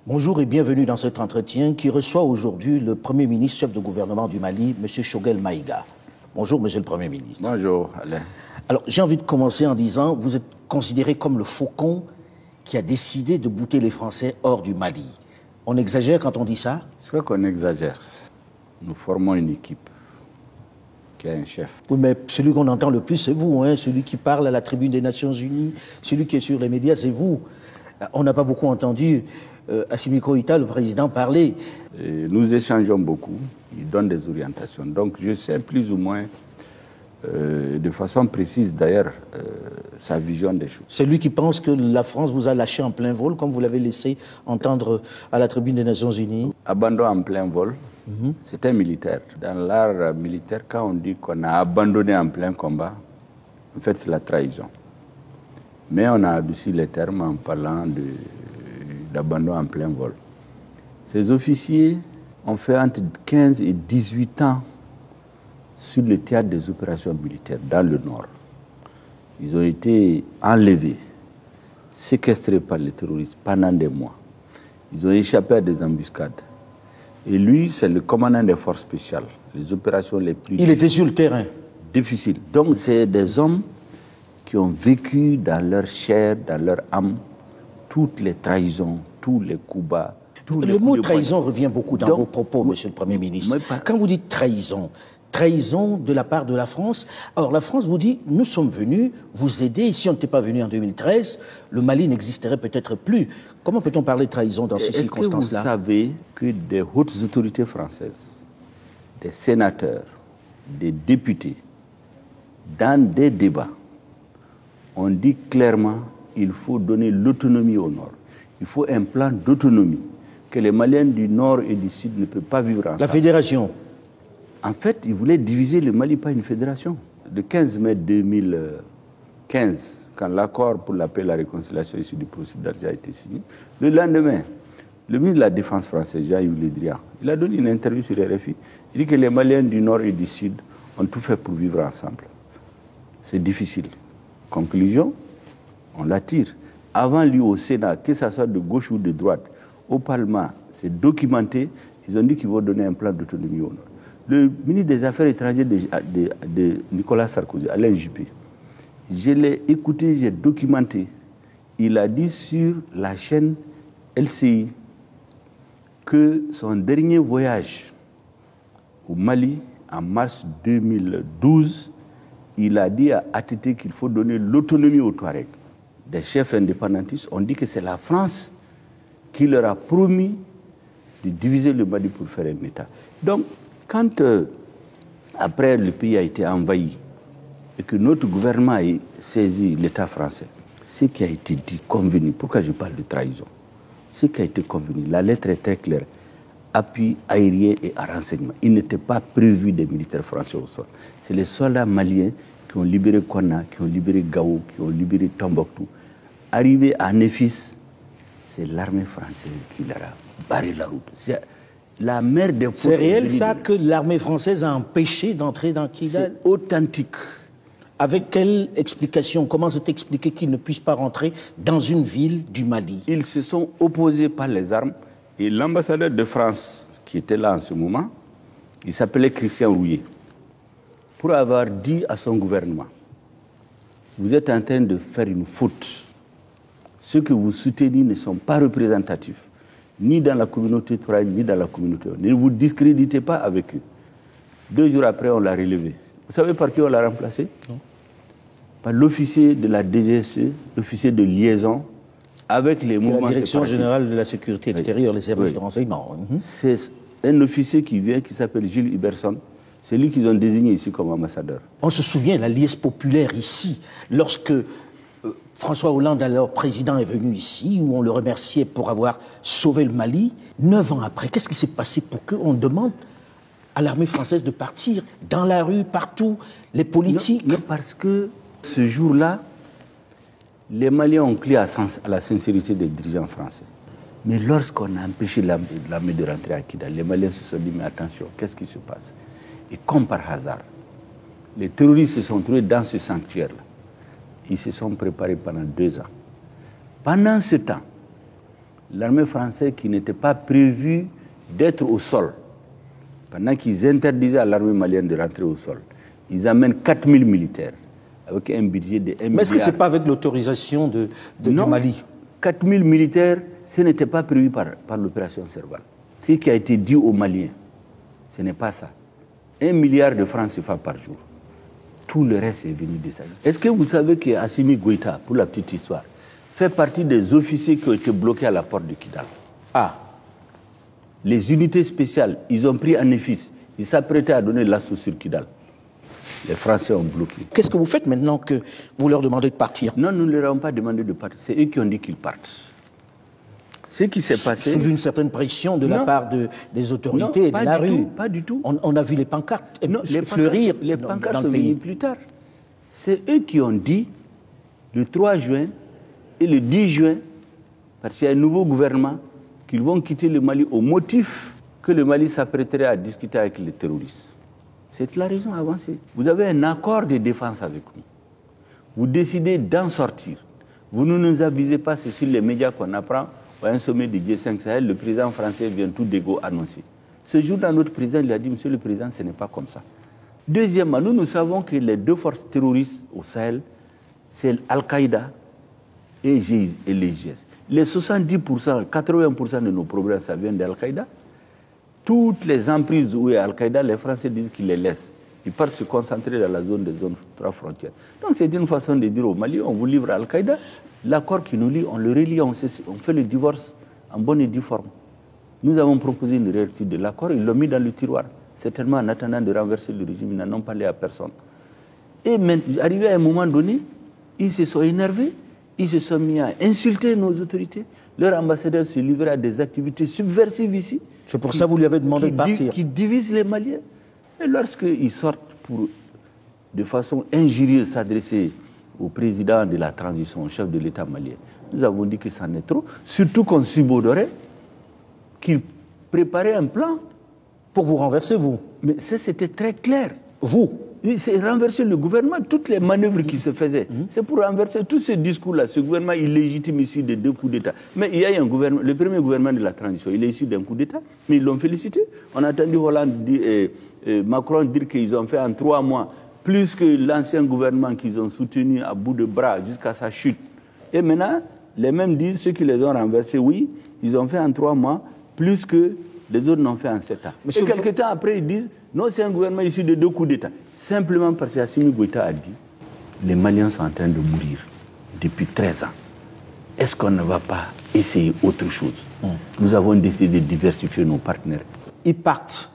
Bonjour et bienvenue dans cet entretien qui reçoit aujourd'hui le Premier ministre, chef de gouvernement du Mali, M. Choguel Maïga. Bonjour, Monsieur le Premier ministre. Bonjour, Alain. Alors, j'ai envie de commencer en disant, vous êtes considéré comme le faucon qui a décidé de bouter les Français hors du Mali. On exagère quand on dit ça? Je crois qu'on exagère. Nous formons une équipe qui a un chef. Oui, mais celui qu'on entend le plus, c'est vous, hein? Celui qui parle à la tribune des Nations Unies, celui qui est sur les médias, c'est vous. On n'a pas beaucoup entendu Assimi Goïta, le président, parler. Et nous échangeons beaucoup, il donne des orientations. Donc je sais plus ou moins, de façon précise d'ailleurs, sa vision des choses. C'est lui qui pense que la France vous a lâché en plein vol, comme vous l'avez laissé entendre à la tribune des Nations Unies. Abandon en plein vol, c'est un militaire. Dans l'art militaire, quand on dit qu'on a abandonné en plein combat, en fait c'est la trahison. Mais on a adouci les termes en parlant d'abandon en plein vol. Ces officiers ont fait entre 15 et 18 ans sur le théâtre des opérations militaires dans le Nord. Ils ont été enlevés, séquestrés par les terroristes pendant des mois. Ils ont échappé à des embuscades. Et lui, c'est le commandant des forces spéciales, les opérations les plus... Il était sur le terrain. Difficiles. Donc c'est des hommes qui ont vécu dans leur chair, dans leur âme, toutes les trahisons, tous les coups bas. Le mot trahison revient beaucoup dans vos propos, Monsieur le Premier ministre. Quand vous dites trahison, trahison de la part de la France, alors la France vous dit, nous sommes venus vous aider, et si on n'était pas venu en 2013, le Mali n'existerait peut-être plus. Comment peut-on parler de trahison dans ces circonstances-là? Est-ce que vous savez que des hautes autorités françaises, des sénateurs, des députés, dans des débats, on dit clairement qu'il faut donner l'autonomie au Nord. Il faut un plan d'autonomie, que les Maliens du Nord et du Sud ne peuvent pas vivre ensemble. La fédération? En fait, ils voulaient diviser le Mali par une fédération. Le 15 mai 2015, quand l'accord pour la paix et la réconciliation issu du processus d'Alger a été signé, le lendemain, le ministre de la Défense français, Jean-Yves Le Drian, il a donné une interview sur RFI. Il dit que les Maliens du Nord et du Sud ont tout fait pour vivre ensemble. C'est difficile. Conclusion, on l'attire. Avant lui au Sénat, que ce soit de gauche ou de droite, au Parlement, c'est documenté, ils ont dit qu'ils vont donner un plan d'autonomie au Nord. Le ministre des Affaires étrangères de Nicolas Sarkozy, Alain Juppé, je l'ai écouté, j'ai documenté. Il a dit sur la chaîne LCI que son dernier voyage au Mali, en mars 2012, il a dit à ATT qu'il faut donner l'autonomie aux Touaregs. Des chefs indépendantistes ont dit que c'est la France qui leur a promis de diviser le Mali pour faire un État. Donc, quand après le pays a été envahi et que notre gouvernement a saisi l'État français, ce qui a été dit, convenu, pourquoi je parle de trahison? Ce qui a été convenu, la lettre est très claire, appui aérien et à renseignement. Il n'était pas prévu des militaires français au sol. C'est les soldats maliens qui ont libéré Konna, qui ont libéré Gao, qui ont libéré Tombouctou. Arrivé à Néfis, c'est l'armée française qui leur a barré la route. C'est la mer des... C'est réel ça que l'armée française a empêché d'entrer dans Kidal? C'est authentique. Avec quelle explication? Comment c'est expliqué qu'ils ne puissent pas rentrer dans une ville du Mali? Ils se sont opposés par les armes et l'ambassadeur de France qui était là en ce moment, il s'appelait Christian Rouillet, pour avoir dit à son gouvernement, vous êtes en train de faire une faute. Ceux que vous soutenez ne sont pas représentatifs, ni dans la communauté touareg, ni dans la communauté. Ne vous discréditez pas avec eux. 2 jours après, on l'a relevé. Vous savez par qui on l'a remplacé? Non. Par l'officier de la DGSE, l'officier de liaison avec les mouvements la Direction séparatistes. générale de la sécurité extérieure, les services de renseignement. C'est un officier qui vient, qui s'appelle Gilles Huberson. C'est lui qu'ils ont désigné ici comme ambassadeur. On se souvient, la liesse populaire ici, lorsque François Hollande, alors président, est venu ici, où on le remerciait pour avoir sauvé le Mali. 9 ans après, qu'est-ce qui s'est passé pour qu'on demande à l'armée française de partir dans la rue, partout, les politiques? Non, parce que ce jour-là, les Maliens ont crié à la sincérité des dirigeants français. Mais lorsqu'on a empêché l'armée de rentrer à Kidal, les Maliens se sont dit, mais attention, qu'est-ce qui se passe? Et comme par hasard, les terroristes se sont trouvés dans ce sanctuaire-là. Ils se sont préparés pendant 2 ans. Pendant ce temps, l'armée française qui n'était pas prévue d'être au sol. Pendant qu'ils interdisaient à l'armée malienne de rentrer au sol, ils amènent 4000 militaires avec un budget de 1 milliard. Mais est-ce que ce n'est pas avec l'autorisation du Mali? 4000 militaires, ce n'était pas prévu par l'opération Serval. Ce qui a été dit aux Maliens, ce n'est pas ça. 1 milliard de francs CFA par jour. Tout le reste est venu de ça. Est-ce que vous savez qu'Assimi Goïta, pour la petite histoire, fait partie des officiers qui ont été bloqués à la porte de Kidal? Ah. Les unités spéciales, ils ont pris un EFIS. Ils s'apprêtaient à donner l'assaut sur Kidal. Les Français ont bloqué. Qu'est-ce que vous faites maintenant que vous leur demandez de partir? Non, nous ne leur avons pas demandé de partir. C'est eux qui ont dit qu'ils partent. Ce qui s'est passé... Sous une certaine pression de la part des autorités et de la rue. Pas du tout. On a vu les pancartes fleurir les pancartes sont venues plus tard. C'est eux qui ont dit, le 3 juin et le 10 juin, parce qu'il y a un nouveau gouvernement, qu'ils vont quitter le Mali au motif que le Mali s'apprêterait à discuter avec les terroristes. C'est la raison avancée. Vous avez un accord de défense avec nous. Vous décidez d'en sortir. Vous ne nous avisez pas, c'est sur les médias qu'on apprend. À un sommet du G5 Sahel, le président français vient tout d'égo annoncer. Ce jour-là, notre président lui a dit, monsieur le président, ce n'est pas comme ça. Deuxièmement, nous savons que les deux forces terroristes au Sahel, c'est Al-Qaïda et les GIS. Les 70%, 80% de nos problèmes, ça vient d'Al-Qaïda. Toutes les emprises où il y a Al-Qaïda, les Français disent qu'ils les laissent. Ils partent se concentrer dans la zone des zones 3 frontières. Donc c'est une façon de dire au Mali, on vous livre à Al-Qaïda. L'accord qui nous lie, on le relie, on fait le divorce en bonne et due forme. Nous avons proposé une réécriture de l'accord, ils l'ont mis dans le tiroir. Certainement en attendant de renverser le régime, ils n'en ont parlé à personne. Et arrivé à un moment donné, ils se sont énervés, ils se sont mis à insulter nos autorités. Leur ambassadeur se livrait à des activités subversives ici. C'est pour ça que vous lui avez demandé de partir. Qui divisent les Maliens. Et lorsqu'ils sortent pour, de façon injurieuse, s'adresser au président de la transition, au chef de l'État malien, nous avons dit que c'en est trop. Surtout qu'on subodorait qu'il préparait un plan. Pour vous renverser, vous? Mais ça, c'était très clair. Vous? C'est renverser le gouvernement, toutes les manœuvres qui se faisaient. C'est pour renverser tout ce discours-là, ce gouvernement illégitime issu de 2 coups d'État. Mais il y a un gouvernement, le premier gouvernement de la transition, il est issu d'un coup d'État, mais ils l'ont félicité. On a entendu Hollande Macron dire qu'ils ont fait en 3 mois plus que l'ancien gouvernement qu'ils ont soutenu à bout de bras jusqu'à sa chute. Et maintenant, les mêmes disent, ceux qui les ont renversés, oui, ils ont fait en 3 mois plus que les autres n'ont fait en 7 ans. Et quelques temps après, ils disent, non, c'est un gouvernement issu de 2 coups d'État. Simplement parce qu'Assimi Goïta a dit, les Maliens sont en train de mourir depuis 13 ans. Est-ce qu'on ne va pas essayer autre chose? Nous avons décidé de diversifier nos partenaires. Ils partent,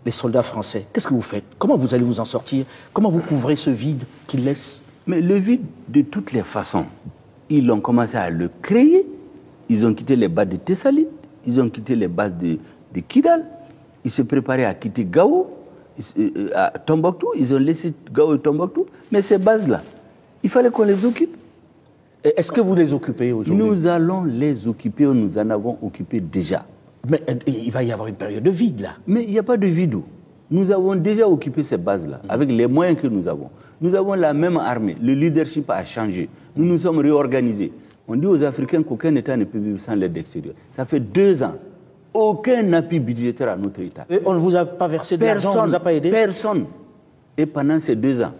les soldats français. Qu'est-ce que vous faites? Comment vous allez vous en sortir? Comment vous couvrez ce vide qu'ils laissent? Mais le vide, de toutes les façons, ils ont commencé à le créer. Ils ont quitté les bases de Tessalit, ils ont quitté les bases de Kidal, ils se préparaient à quitter Gao, à Tombouctou, ils ont laissé Gao et Tombouctou. Mais ces bases-là, il fallait qu'on les occupe. Est-ce que vous les occupez aujourd'hui? Nous allons les occuper, nous en avons occupé déjà. Mais il va y avoir une période de vide, là. Mais il n'y a pas de vide. Nous avons déjà occupé ces bases-là, avec les moyens que nous avons. Nous avons la même armée, le leadership a changé. Nous nous sommes réorganisés. On dit aux Africains qu'aucun État ne peut vivre sans l'aide extérieure. Ça fait 2 ans. Aucun appui budgétaire à notre État. Et on ne vous a pas versé de l'argent, on ne vous a pas aidé? Personne. Et pendant ces 2 ans,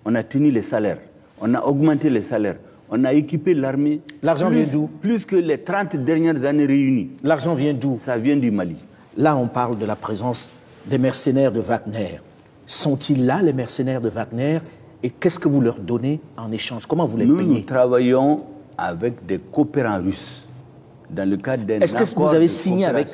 on a tenu les salaires, on a augmenté les salaires, on a équipé l'armée. L'argent vient d'où? Plus que les 30 dernières années réunies. L'argent vient d'où? Ça vient du Mali. Là, on parle de la présence des mercenaires de Wagner. Sont-ils là, les mercenaires de Wagner? Et qu'est-ce que vous leur donnez en échange? Comment vous les payez? Nous travaillons avec des coopérants russes. Dans le cadre d'un accord. Est-ce que vous avez signé avec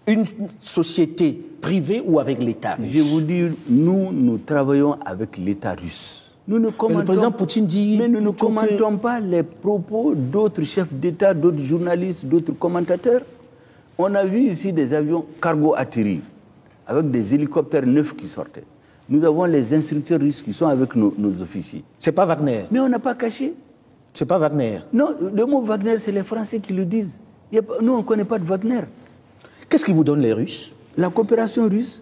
une société privée ou avec l'État russe? Je vous dis, nous travaillons avec l'État russe. Nous ne commentons, le président Poutine dit... Mais nous ne commentons pas les propos d'autres chefs d'État, d'autres journalistes, d'autres commentateurs. On a vu ici des avions cargo atterrir, avec des hélicoptères neufs qui sortaient. Nous avons les instructeurs russes qui sont avec nos officiers. C'est pas Wagner? Mais on n'a pas caché. C'est pas Wagner? Non, le mot Wagner, c'est les Français qui le disent. Nous, on ne connaît pas de Wagner. Qu'est-ce qu'ils vous donnent, les Russes? La coopération russe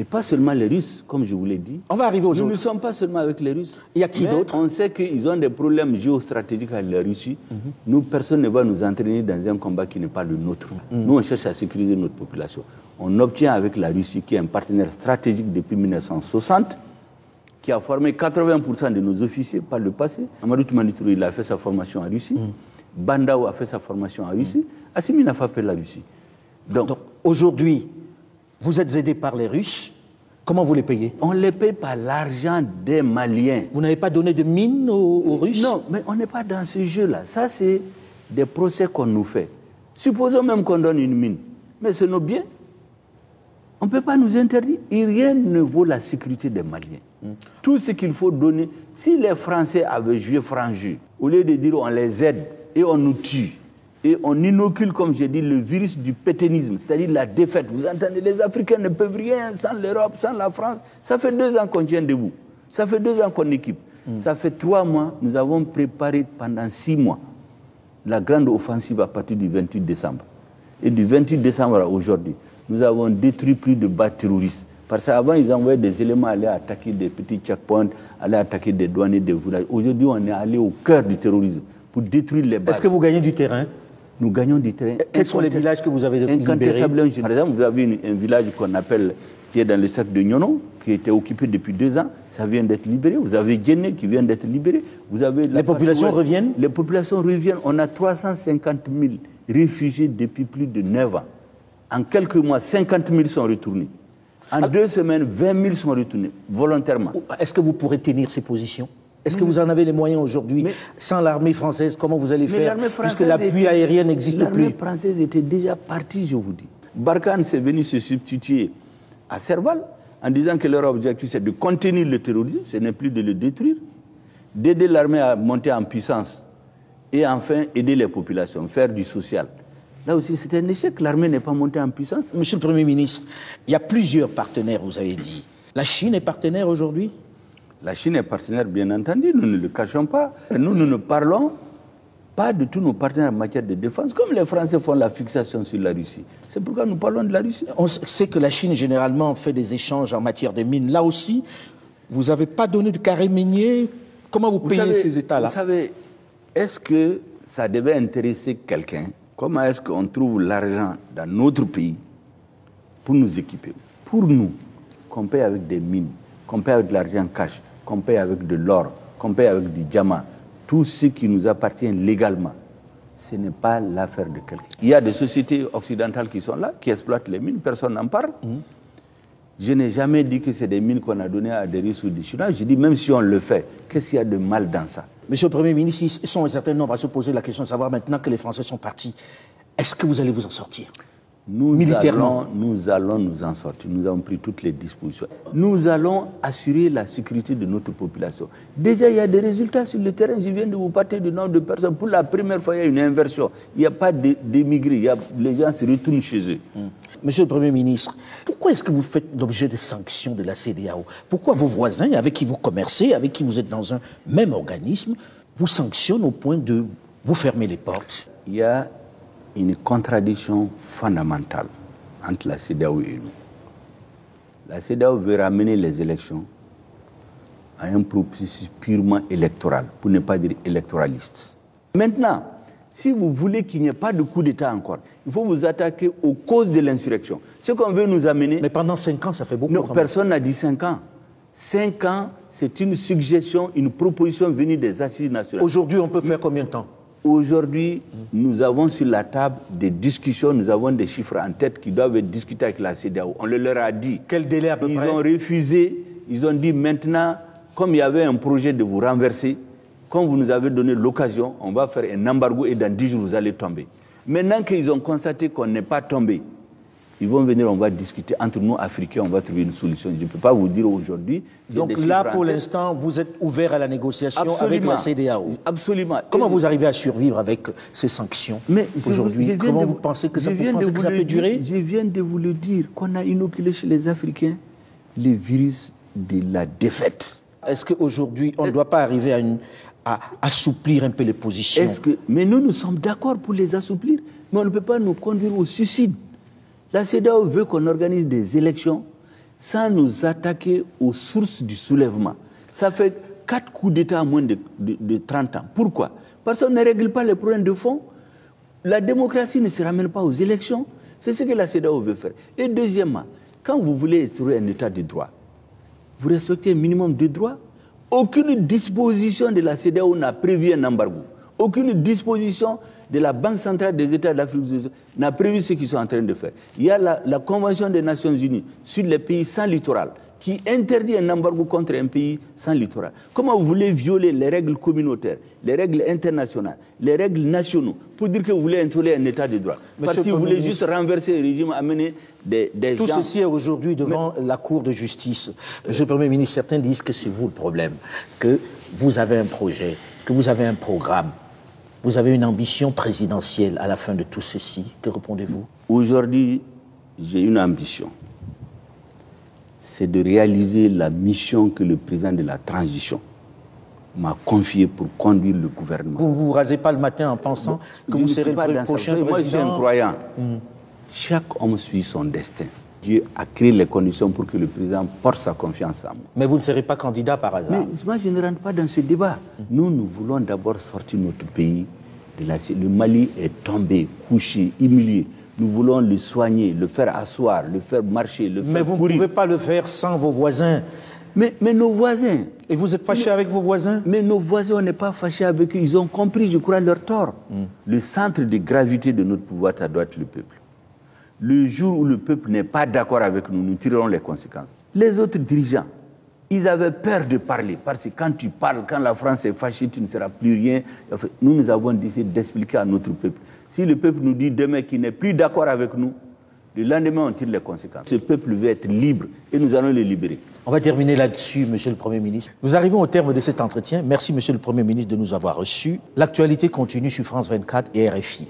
Et pas seulement les Russes, comme je vous l'ai dit. On va arriver aux autres. Nous ne sommes pas seulement avec les Russes. Il y a qui d'autre? On sait qu'ils ont des problèmes géostratégiques avec la Russie. Nous, personne ne va nous entraîner dans un combat qui n'est pas le nôtre. Nous, on cherche à sécuriser notre population. On obtient avec la Russie, qui est un partenaire stratégique depuis 1960, qui a formé 80% de nos officiers par le passé. Amadou Toumani Touré, il a fait sa formation en Russie. Bandao a fait sa formation en Russie. Assimi n'a pas fait la Russie. Donc aujourd'hui, vous êtes aidés par les Russes. Comment vous les payez? On les paye par l'argent des Maliens. Vous n'avez pas donné de mines aux Russes? Non, mais on n'est pas dans ce jeu-là. Ça, c'est des procès qu'on nous fait. Supposons même qu'on donne une mine. Mais c'est nos biens. On ne peut pas nous interdire. Et rien ne vaut la sécurité des Maliens. Tout ce qu'il faut donner, si les Français avaient joué franc jeu, au lieu de dire on les aide et on nous tue, et on inocule, comme j'ai dit, le virus du pétainisme, c'est-à-dire la défaite. Vous entendez, les Africains ne peuvent rien sans l'Europe, sans la France. Ça fait 2 ans qu'on tient debout. Ça fait 2 ans qu'on équipe. Ça fait 3 mois, nous avons préparé pendant 6 mois la grande offensive à partir du 28 décembre. Et du 28 décembre à aujourd'hui, nous avons détruit plus de bases terroristes. Parce qu'avant, ils envoyaient des éléments aller attaquer des petits checkpoints, aller attaquer des douaniers, des villages. Aujourd'hui, on est allé au cœur du terrorisme pour détruire les bases. Est-ce que vous gagnez du terrain? Nous gagnons du terrain. Quels sont les villages que vous avez libérés? Par exemple, vous avez un village qu'on appelle, qui est dans le cercle de Nyono, qui était occupé depuis 2 ans. Ça vient d'être libéré. Vous avez Djenné qui vient d'être libéré. Vous avez les populations reviennent? Les populations reviennent. On a 350 000 réfugiés depuis plus de 9 ans. En quelques mois, 50 000 sont retournés. En 2 semaines, 20 000 sont retournés, volontairement. Est-ce que vous pourrez tenir ces positions? Est-ce que vous en avez les moyens aujourd'hui? Sans l'armée française, comment vous allez faire? Puisque l'appui aérien n'existe plus. L'armée française était déjà partie, je vous dis. Barkhane s'est venu se substituer à Serval en disant que leur objectif, c'est de contenir le terrorisme, ce n'est plus de le détruire, d'aider l'armée à monter en puissance et enfin aider les populations, faire du social. Là aussi, c'est un échec. L'armée n'est pas montée en puissance. Monsieur le Premier ministre, il y a plusieurs partenaires, vous avez dit. La Chine est partenaire aujourd'hui? La Chine est partenaire, bien entendu, nous ne le cachons pas. Nous ne parlons pas de tous nos partenaires en matière de défense, comme les Français font la fixation sur la Russie. C'est pourquoi nous parlons de la Russie. On sait que la Chine, généralement, fait des échanges en matière de mines. Là aussi, vous n'avez pas donné de carré minier. Comment vous payez ces États-là? Vous savez, est-ce que ça devait intéresser quelqu'un? Comment est-ce qu'on trouve l'argent dans notre pays pour nous équiper? Pour nous, qu'on paye avec des mines, qu'on paye avec de l'argent cash, qu'on paye avec de l'or, qu'on paye avec du diamant, tout ce qui nous appartient légalement, ce n'est pas l'affaire de quelqu'un. Il y a des sociétés occidentales qui sont là, qui exploitent les mines, personne n'en parle. Je n'ai jamais dit que c'est des mines qu'on a données à des Russes ou des Chinois. Je dis même si on le fait, qu'est-ce qu'il y a de mal dans ça? Monsieur le Premier ministre, ils sont un certain nombre à se poser la question de savoir maintenant que les Français sont partis, est-ce que vous allez vous en sortir? Militairement, nous allons nous en sortir. Nous avons pris toutes les dispositions. Nous allons assurer la sécurité de notre population. Déjà, il y a des résultats sur le terrain. Je viens de vous parler du nombre de personnes. Pour la première fois, il y a une inversion. Il n'y a pas d'émigrés. Les gens se retournent chez eux. Monsieur le Premier ministre, pourquoi est-ce que vous faites l'objet de sanctions de la CEDEAO? Pourquoi vos voisins, avec qui vous commercez, avec qui vous êtes dans un même organisme, vous sanctionnent au point de vous fermer les portes? Il y a une contradiction fondamentale entre la CEDEAO et nous. La CEDEAO veut ramener les élections à un processus purement électoral, pour ne pas dire électoraliste. Maintenant, si vous voulez qu'il n'y ait pas de coup d'État encore, il faut vous attaquer aux causes de l'insurrection. Ce qu'on veut nous amener... Mais pendant 5 ans, ça fait beaucoup. Non, personne n'a dit 5 ans. 5 ans, c'est une suggestion, une proposition venue des assises nationales. Aujourd'hui, on peut faire combien de temps? Aujourd'hui, nous avons sur la table des discussions, nous avons des chiffres en tête qui doivent être discutés avec la CEDEAO. On le leur a dit. Quel délai à peu près? Ils ont refusé, ils ont dit maintenant, comme il y avait un projet de vous renverser, comme vous nous avez donné l'occasion, on va faire un embargo et dans 10 jours, vous allez tomber. Maintenant qu'ils ont constaté qu'on n'est pas tombé, ils vont venir, on va discuter entre nous, Africains, on va trouver une solution. Je ne peux pas vous dire aujourd'hui. Donc là, pour l'instant, vous êtes ouvert à la négociation avec la CEDEAO. Absolument. Comment vous arrivez à survivre avec ces sanctions aujourd'hui? Comment vous pensez que ça peut durer? Je viens de vous le dire, qu'on a inoculé chez les Africains le virus de la défaite. Est-ce qu'aujourd'hui, on ne doit pas arriver à assouplir un peu les positions? Mais nous sommes d'accord pour les assouplir, mais on ne peut pas nous conduire au suicide. La CEDEAO veut qu'on organise des élections sans nous attaquer aux sources du soulèvement. Ça fait 4 coups d'État en moins de 30 ans. Pourquoi? Parce qu'on ne règle pas les problèmes de fond. La démocratie ne se ramène pas aux élections. C'est ce que la CEDEAO veut faire. Et deuxièmement, quand vous voulez instaurer un état de droit, vous respectez un minimum de droits. Aucune disposition de la CEDEAO n'a prévu un embargo. Aucune disposition de la Banque centrale des États d'Afrique du Sud n'a prévu ce qu'ils sont en train de faire. Il y a la Convention des Nations Unies sur les pays sans littoral qui interdit un embargo contre un pays sans littoral. Comment vous voulez violer les règles communautaires, les règles internationales, les règles nationaux pour dire que vous voulez instaurer un état de droit? Parce que vous voulez juste renverser le régime, amener des gens... Tout ceci est aujourd'hui devant la Cour de justice. Monsieur le Premier ministre, certains disent que c'est vous le problème, que vous avez un projet, que vous avez un programme, vous avez une ambition présidentielle à la fin de tout ceci. Que répondez-vous? Aujourd'hui, j'ai une ambition. C'est de réaliser la mission que le président de la transition m'a confiée pour conduire le gouvernement. Vous ne vous rasez pas le matin en pensant que vous serez le prochain président? Moi, je suis un croyant. Chaque homme suit son destin. Dieu a créé les conditions pour que le président porte sa confiance en moi. Mais vous ne serez pas candidat par hasard? Mais moi, je ne rentre pas dans ce débat. Nous voulons d'abord sortir notre pays de la... Le Mali est tombé, couché, humilié. Nous voulons le soigner, le faire asseoir, le faire marcher, le faire Mais vous ne pouvez pas le faire sans vos voisins. Mais nos voisins... Et vous êtes fâché avec vos voisins? Mais nos voisins, on n'est pas fâché avec eux. Ils ont compris, je crois, leur tort. Le centre de gravité de notre pouvoir, ça doit être le peuple. Le jour où le peuple n'est pas d'accord avec nous, nous tirerons les conséquences. Les autres dirigeants, ils avaient peur de parler. Parce que quand tu parles, quand la France est fâchée, tu ne seras plus rien. Nous avons décidé d'expliquer à notre peuple. Si le peuple nous dit demain qu'il n'est plus d'accord avec nous, le lendemain, on tire les conséquences. Ce peuple veut être libre et nous allons le libérer. On va terminer là-dessus, Monsieur le Premier ministre. Nous arrivons au terme de cet entretien. Merci, Monsieur le Premier ministre, de nous avoir reçus. L'actualité continue sur France 24 et RFI.